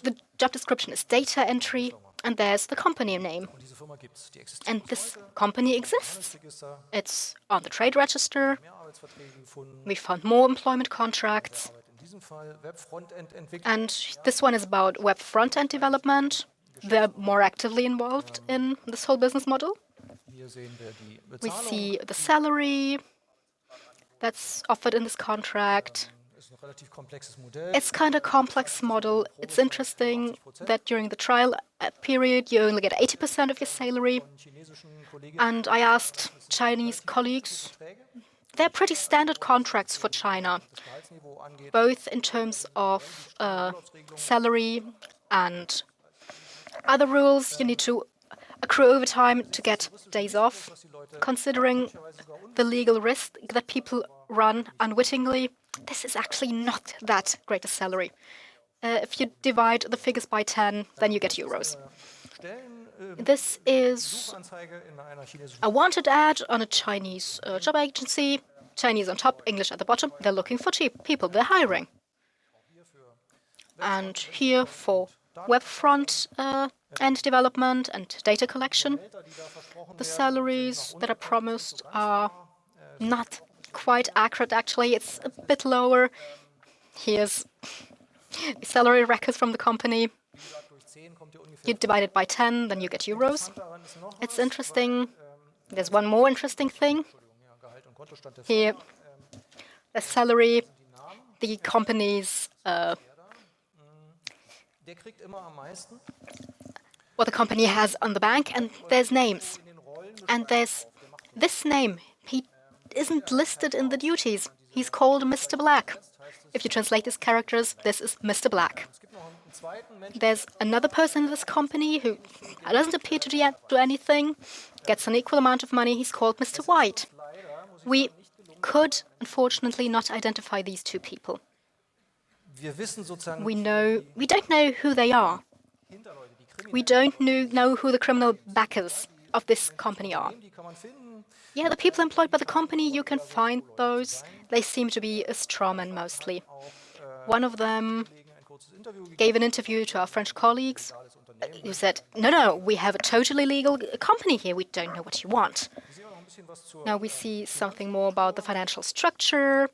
The job description is data entry, and there's the company name. diese Firma gibt's. Die existiert And this company exists. Register, It's on the trade register. mehr Arbeitsverträge gefunden. We found more employment contracts. Arbeit in diesem Fall Web-Frontend entwickelt. And this one is about web front-end development. They're more actively involved in this whole business model. Hier sehen wir die We Bezahlung. see the salary that's offered in this contract. Ist ein relativ komplexes Modell. It's kind of a complex model. It's interesting that during the trial period, you only get 80% of your salary. Chinesischen Kollegen And I asked Chinese colleagues, they're pretty standard contracts for China, Gehaltsniveau angeht. both in terms of salary and other rules. You need to accrue overtime to get days off. Considering the legal risk that people run unwittingly, this is actually not that great a salary. If you divide the figures by 10, then you get euros. Stellen This is Anzeige in einer chinesischen a wanted ad on a Chinese job agency. Chinese on top, English at the bottom. They're looking for cheap people. They're hiring. And here for web front end development and data collection, the salaries that are promised are not quite accurate, actually. It's a bit lower. Here's the salary records from the company. durch 10 kommt ihr ungefähr. You divide it by 10, then you get euros. Daran ist noch It's interesting. There's one more interesting thing. ja, Gehalt und Kontostand der Here, the salary, the company's, Der kriegt immer am meisten. what the company has on the bank, and there's names. And there's this name. He isn't listed in the duties. He's called Mr. Black. If you translate these characters, this is Mr. Black. Es gibt noch einen zweiten Menschen, There's another person in this company who doesn't appear to do anything, gets an equal amount of money. He's called Mr. White. We could, unfortunately, not identify these two people. wir wissen sozusagen We don't know who they are. Hinterleute, die We don't know who the criminal backers of this company are. die kann man finden. Yeah, the people employed by the company, you can find those. They seem to be strawmen mostly. One of them Ein kurzes Interview gegeben. gave an interview to our French colleagues who said, no, we have a totally legal company here. We don't know what you want. Hier sehen wir noch ein bisschen was zur Now we see something more about the financial structure,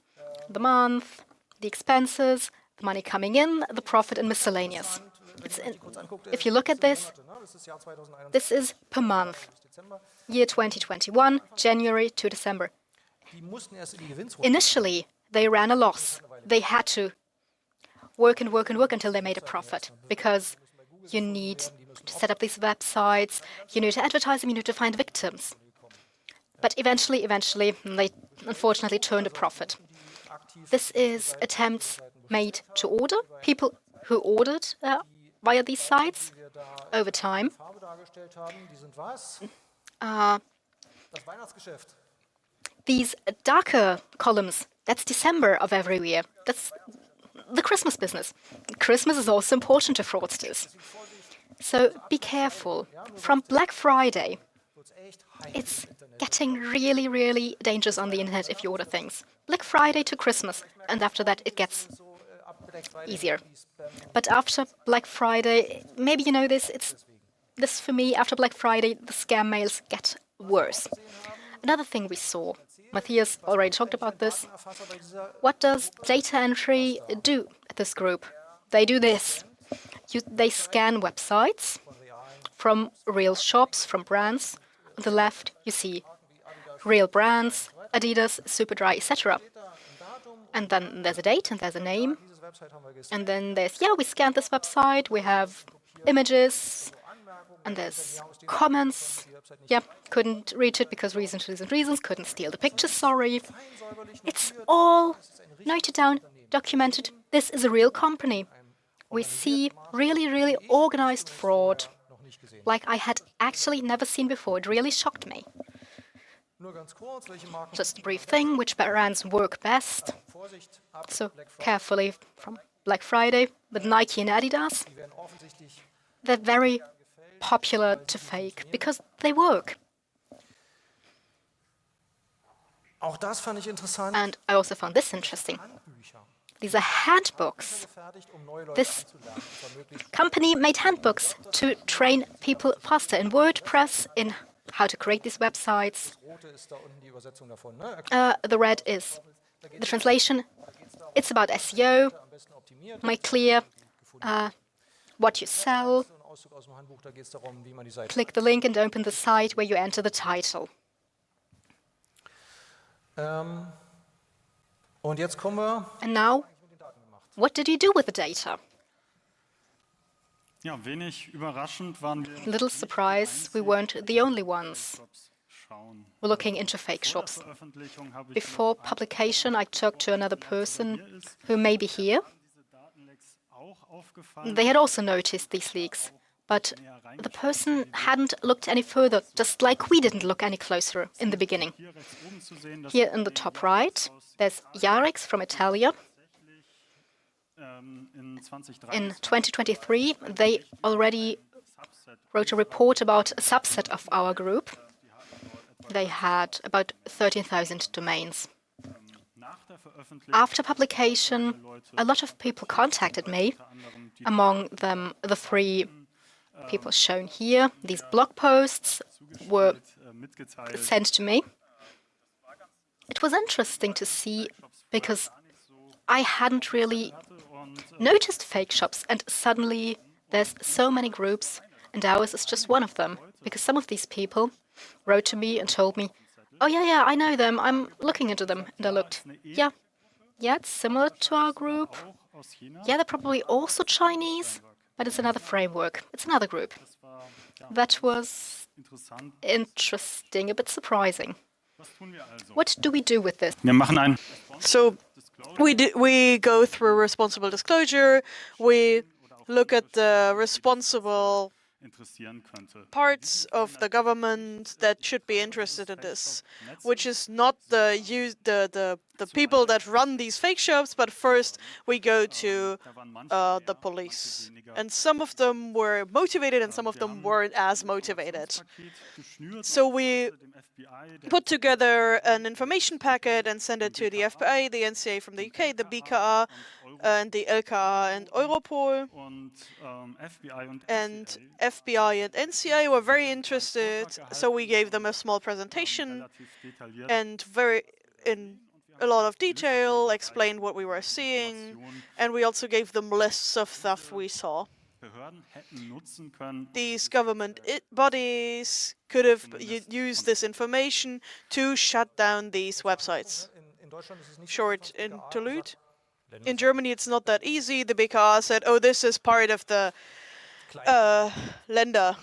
the month, the expenses, the money coming in, the profit, and miscellaneous. If you look at this, ne? Das ist Jahr 2021 this is per month. Dezember. Year 2021, January to December. Die mussten erst in die Gewinnzone. Initially, they ran a loss. They had to work and work and work until they made a profit, because you need to set up these websites, you need to advertise them, you need to find victims. But eventually, they unfortunately turned a profit. This is attempts made to order, people who ordered via these sites over time. Farbe dargestellt haben, die sind was? Das Weihnachtsgeschäft. These darker columns, that's December of every year. That's the Christmas business. Christmas is also important to fraudsters. So be careful. From Black Friday, it's getting really, really dangerous on the internet if you order things. Black Friday to Christmas, and after that it gets easier. But after Black Friday, maybe you know this, this for me, after Black Friday, the scam mails get worse. Another thing we saw, Matthias already talked about this. What does data entry do at this group? They do this. They scan websites from real shops, from brands. On the left, you see real brands, Adidas, Superdry, etc. And then there's a date and there's a name. And then there's, we scanned this website, we have images, and there's comments. Couldn't reach it because reasons, couldn't steal the picture, sorry. It's all noted down, documented. This is a real company. We see really, really organized fraud, like I had actually never seen before. It really shocked me. Just a brief thing, which brands work best. So carefully from Black Friday with Nike and Adidas. They're very popular to fake because they work. And I also found this interesting. These are handbooks. This company made handbooks to train people faster in WordPress, in how to create these websites. The red is the translation. It's about SEO, make clear what you sell. Click the link and open the site where you enter the title. And now, what did you do with the data? Little surprise, we weren't the only ones. We're looking into fake shops. Before publication, I talked to another person who may be here. They had also noticed these leaks, but the person hadn't looked any further, just like we didn't look any closer in the beginning. Here in the top right, there's Jahren from Italia. In 2023, they already wrote a report about a subset of our group. They had about 13,000 domains. After publication, a lot of people contacted me, among them the three people shown here. These blog posts were sent to me. It was interesting to see because I hadn't really noticed fake shops, and suddenly there's so many groups, and ours is just one of them, because some of these people wrote to me and told me, oh yeah, I know them, I'm looking into them. And I looked, yeah, it's similar to our group. Yeah, they're probably also Chinese, but it's another framework, it's another group. That was interesting, a bit surprising. What do we do with this? So we go through responsible disclosure, we look at the responsible parts of the government that should be interested in this, which is not the people that run these fake shops, but first we go to the police. And some of them were motivated and some of them weren't as motivated. So we put together an information packet and send it to the FBI, the NCA from the UK, the BKA, and the LKA and Europol. And FBI and NCA were very interested, so we gave them a small presentation and in a lot of detail explained what we were seeing, and we also gave them lists of stuff we saw. These government bodies could have used this information to shut down these websites. Short interlude. In Germany, it's not that easy. The BKA said, oh, this is part of the Länder.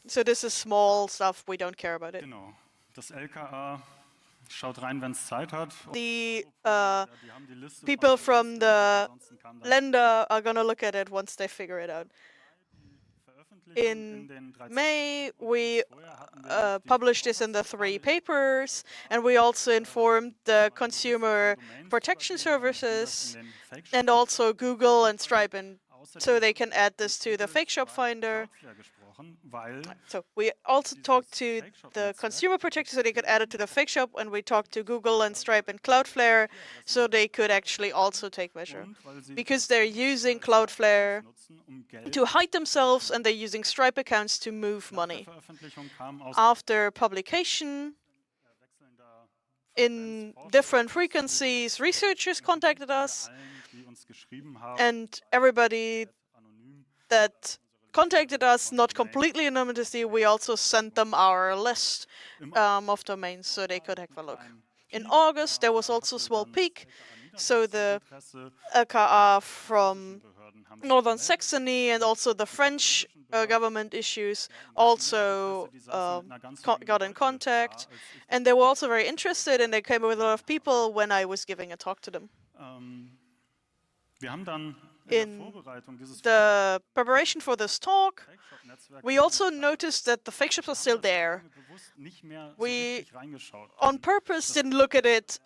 So this is small stuff, we don't care about it. The people from the Länder are going to look at it once they figure it out. In May, we published this in the 3 papers, and we also informed the consumer protection services and also Google and Stripe, and so they can add this to the fake shop finder. So we also talked to the consumer protection so they could add it to the fake shop, and we talked to Google and Stripe and Cloudflare so they could actually also take measure. Because they're using Cloudflare to hide themselves and they're using Stripe accounts to move money. After publication, in different frequencies, researchers contacted us, and everybody that contacted us, not completely anonymously, we also sent them our list of domains so they could have a look. In August, there was also a small peak, so the LKA from Northern Saxony and also the French government issues also got in contact, and they were also very interested, and they came with a lot of people when I was giving a talk to them. In the preparation for this talk, we also noticed that the fake shops are still there. We, on purpose, didn't look at it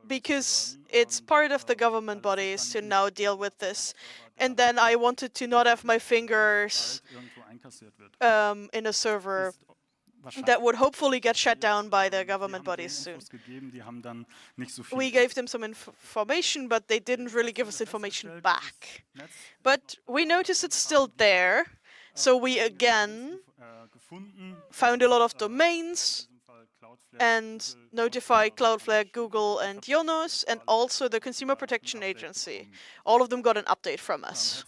because it's part of the government bodies to now deal with this. And then I wanted to not have my fingers in a server that would hopefully get shut down by the government bodies soon. We gave them some information, but they didn't really give us information back. But we noticed it's still there, so we again found a lot of domains and notified Cloudflare, Google, and Jonas, and also the Consumer Protection Agency. All of them got an update from us.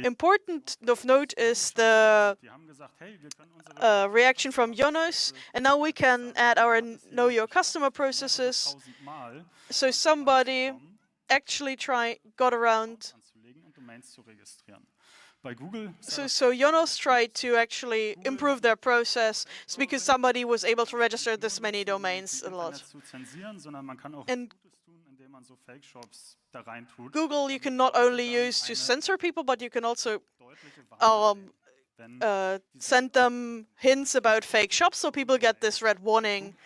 Important of note is the reaction from Jonas, and now we can add our Know Your Customer processes. So somebody actually got around. So Jonas tried to actually improve their process because somebody was able to register this many domains a lot. And Google you can not only use to censor people, but you can also send them hints about fake shops, so people get this red warning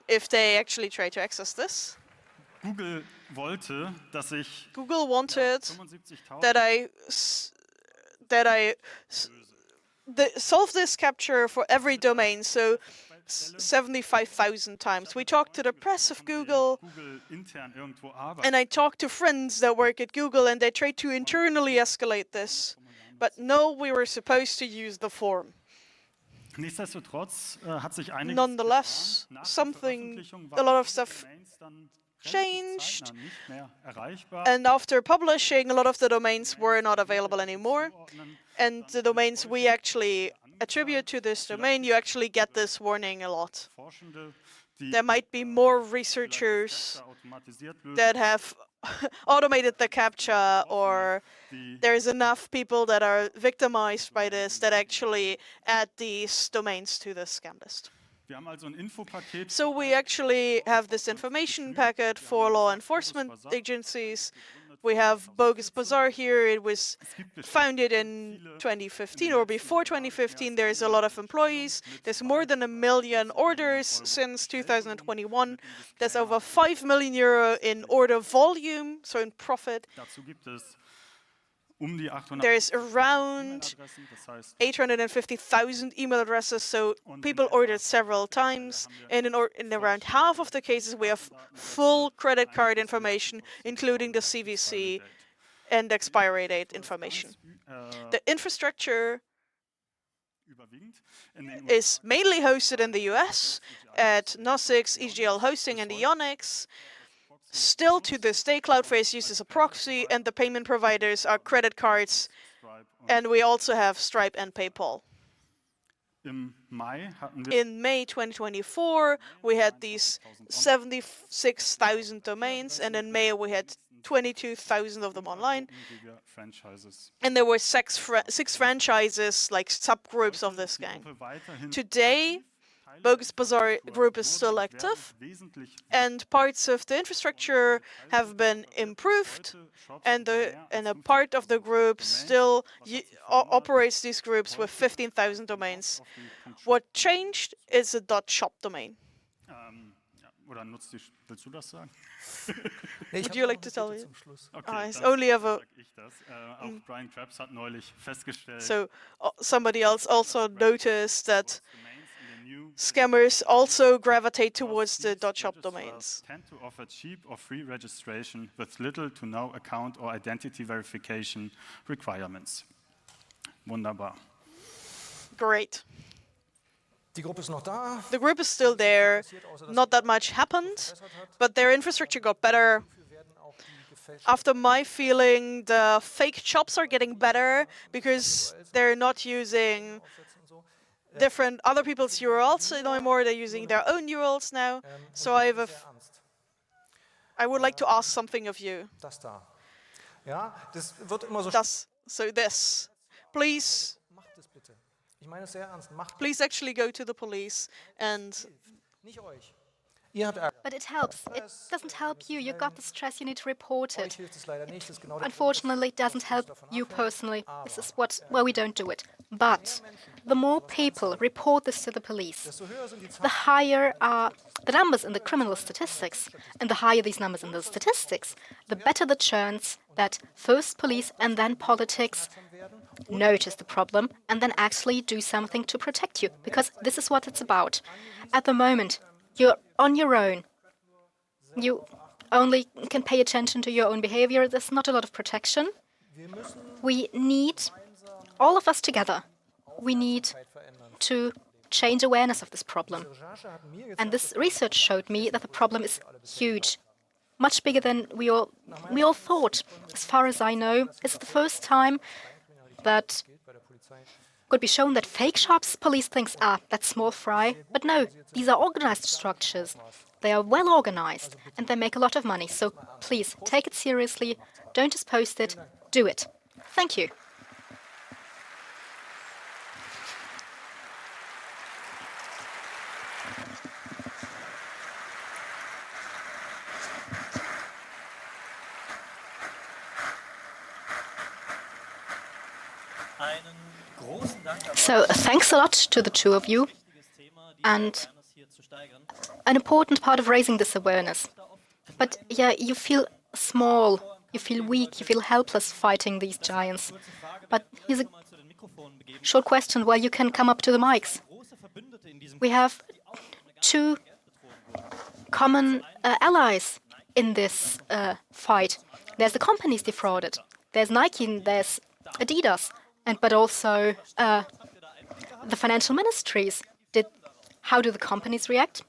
if they actually try to access this. Google wanted that I solve this capture for every domain, so 75,000 times. We talked to the press of Google, and I talked to friends that work at Google, and they tried to internally escalate this. But no, we were supposed to use the form. Nonetheless, a lot of stuff changed, and after publishing, a lot of the domains were not available anymore, and the domains we actually attribute to this domain, you actually get this warning a lot. There might be more researchers that have automated the CAPTCHA, or there's enough people that are victimized by this that actually add these domains to the scam list. So we actually have this information packet for law enforcement agencies. We have BogusBazaar here. It was founded in 2015 or before 2015. There's a lot of employees. There's more than 1 million orders since 2021. There's over 5 million euro in order volume, so in profit. There's around 850,000 email addresses, so people ordered several times, and in around half of the cases we have full credit card information, including the CVC and expiry date information. The infrastructure is mainly hosted in the US at Nosix, EGL Hosting, and Ionix. Still to this day, Cloudflare uses a proxy, and the payment providers are credit cards, and we also have Stripe and PayPal. In May 2024, we had these 76,000 domains, and in May we had 22,000 of them online. And there were six franchises, like subgroups of this gang. Today, BogusBazaar group is still active, and parts of the infrastructure have been improved, and a part of the group still operates these groups with 15,000 domains. What changed is a .shop domain. Oder willst du das sagen? Would you like to tell me? Okay, I dann only have a. sag ich das. Auch Brian Krebs hat neulich festgestellt, So somebody else also noticed that domains in the new scammers also gravitate towards the .shop domains. tend to offer cheap or free registration with little to no account or identity verification requirements. Wunderbar. Great. Die Gruppe ist noch da. The group is still there. Not that much happened, but their infrastructure got better. After my feeling, the fake shops are getting better because they're not using different other people's URLs anymore. They're using their own URLs now. So I would like to ask something of you. Das da. Ja, das wird immer so. So this, please. Macht es bitte. Ich meine es sehr ernst. Macht Please actually go to the police and. nicht euch. Ihr habt Ärger. But it helps. It doesn't help you. You got the stress, you need to report Euch it. hilft es leider nicht. Das ist genau der Unfortunately, it doesn't help you personally. This is where we don't do it. But the more people report this to the police, Desto höher sind die Zahlen. the higher are the numbers in the criminal statistics. And the higher these numbers in the statistics, the better the chance that first police and then politics notice the problem and then actually do something to protect you. Because this is what it's about. At the moment, you're on your own. You only can pay attention to your own behavior. There's not a lot of protection. We need, all of us together, we need to change awareness of this problem. And this research showed me that the problem is huge, much bigger than we all thought. As far as I know, it's the first time that could be shown that fake shops, police thinks, that's small fry. But no, these are organized structures. They are well organized and they make a lot of money. So please, take it seriously. Don't just post it, do it. Thank you. So thanks a lot to the two of you. And an important part of raising this awareness. But yeah, you feel small, you feel weak, you feel helpless fighting these giants. But here's a short question where you can come up to the mics. We have two common allies in this fight. There's the companies defrauded. There's Nike and there's Adidas. But also the financial ministries. How do the companies react?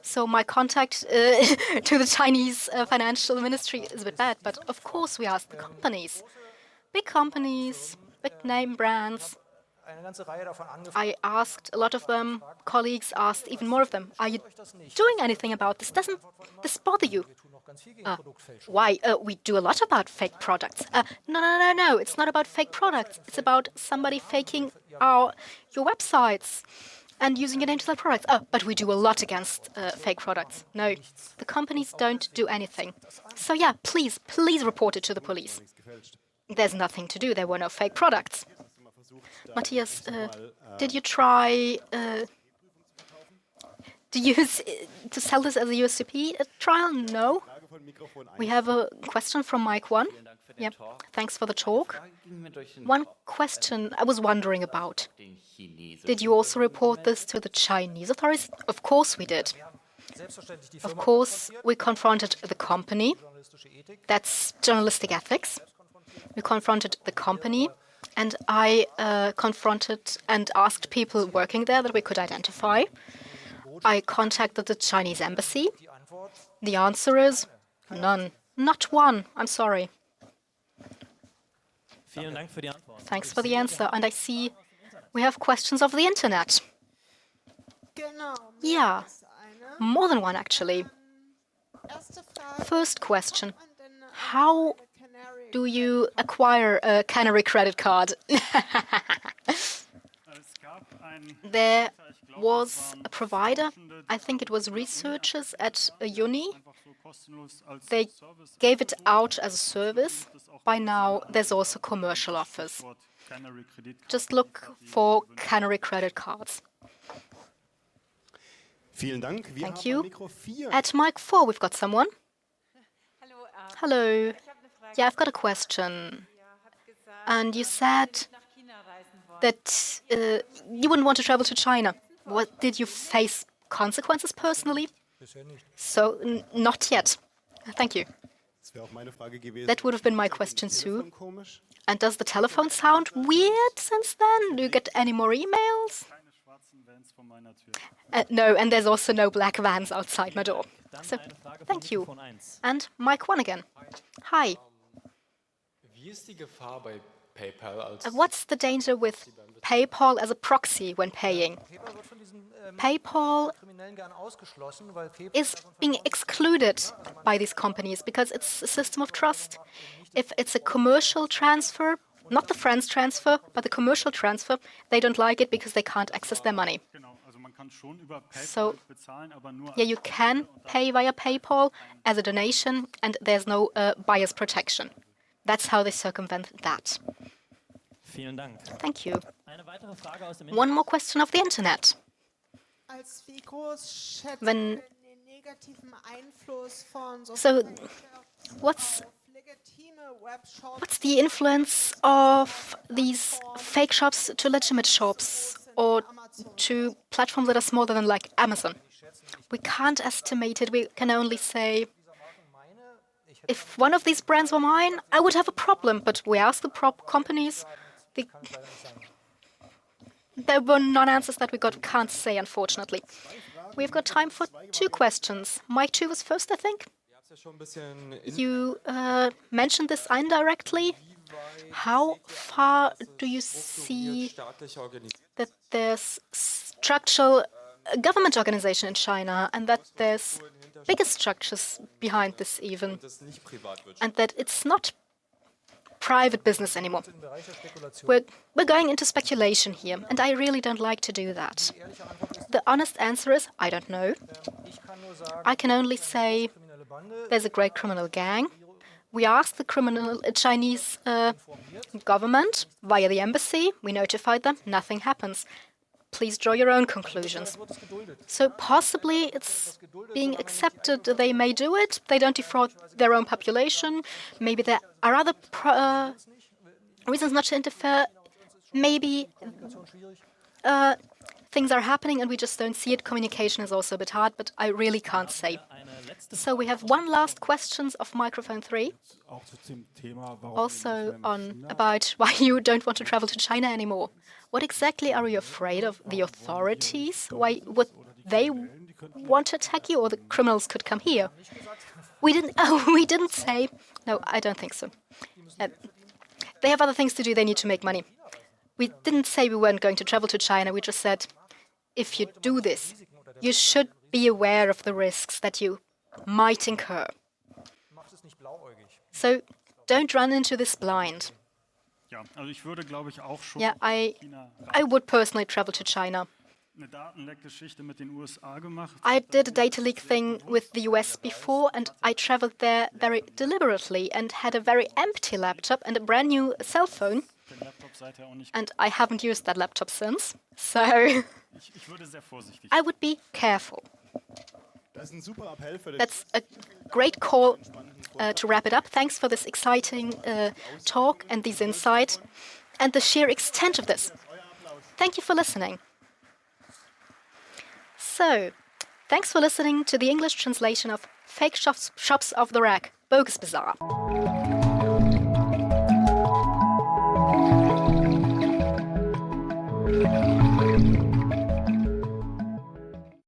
So my contact to the Chinese financial ministry is a bit bad, but of course we asked the companies. Big companies, big name brands. I asked a lot of them, colleagues asked even more of them, are you doing anything about this? Doesn't this bother you? Why? We do a lot about fake products. No, it's not about fake products. It's about somebody faking your websites and using your name to sell products. But we do a lot against fake products. No, the companies don't do anything. So yeah, please report it to the police. There's nothing to do. There were no fake products. Matthias, did you try to sell this as a USCP trial? No. We have a question from Mike 1. Yeah, thanks for the talk. One question I was wondering about. Did you also report this to the Chinese authorities? Of course we did. Of course, we confronted the company. That's journalistic ethics. We confronted the company, and I confronted and asked people working there that we could identify. I contacted the Chinese embassy. The answer is none. Not one. I'm sorry. Thanks for the answer. And I see we have questions of the internet. Yeah, more than one actually. First question. How do you acquire a canary credit card? There was a provider, I think it was researchers at a uni, they gave it out as a service. By now, there's also commercial offers. Just look for Canary credit cards. Thank you. At mic 4, we've got someone. Hello. Yeah, I've got a question. And you said that you wouldn't want to travel to China. What, did you face consequences personally? So, not yet. Thank you. That would have been my question too. And does the telephone sound weird since then? Do you get any more emails? No, and there's also no black vans outside my door. So, thank you. And mic 1 again. Hi. What's the danger with PayPal as a proxy when paying? PayPal is being excluded by these companies because it's a system of trust. If it's a commercial transfer, not the friends transfer, but the commercial transfer, they don't like it because they can't access their money. So, yeah, you can pay via PayPal as a donation, and there's no buyer's protection. That's how they circumvent that. Thank you. One more question of the internet. So, what's the influence of these fake shops to legitimate shops or to platforms that are smaller than like Amazon? We can't estimate it. We can only say, if one of these brands were mine, I would have a problem. But we asked the companies. There were non-answers that we can't say, unfortunately. We've got time for 2 questions. Mike 2 was first, I think. You mentioned this indirectly. How far do you see that there's structural government organization in China and that there's bigger structures behind this even, and that it's not private business anymore? We're going into speculation here, and I really don't like to do that. The honest answer is, I don't know. I can only say there's a great criminal gang. We asked the Chinese government via the embassy. We notified them. Nothing happens. Please draw your own conclusions. So possibly it's being accepted. They may do it. They don't defraud their own population. Maybe there are other reasons not to interfere. Maybe things are happening and we just don't see it. Communication is also a bit hard, but I really can't say. So we have one last question of microphone 3. Also about why you don't want to travel to China anymore. What exactly are you afraid of? The authorities? Why would they want to attack you, or the criminals could come here? We didn't say. No, I don't think so. They have other things to do. They need to make money. We didn't say we weren't going to travel to China. We just said, if you do this, you should be aware of the risks that you might incur. So don't run into this blind. Yeah, I would personally travel to China. I did a data leak thing with the US before, and I traveled there very deliberately and had a very empty laptop and a brand new cell phone. And I haven't used that laptop since, so I would be careful. That's a great call to wrap it up. Thanks for this exciting talk and these insights and the sheer extent of this. Thank you for listening. So, thanks for listening to the English translation of Fake Shops of the Rack, BogusBazaar.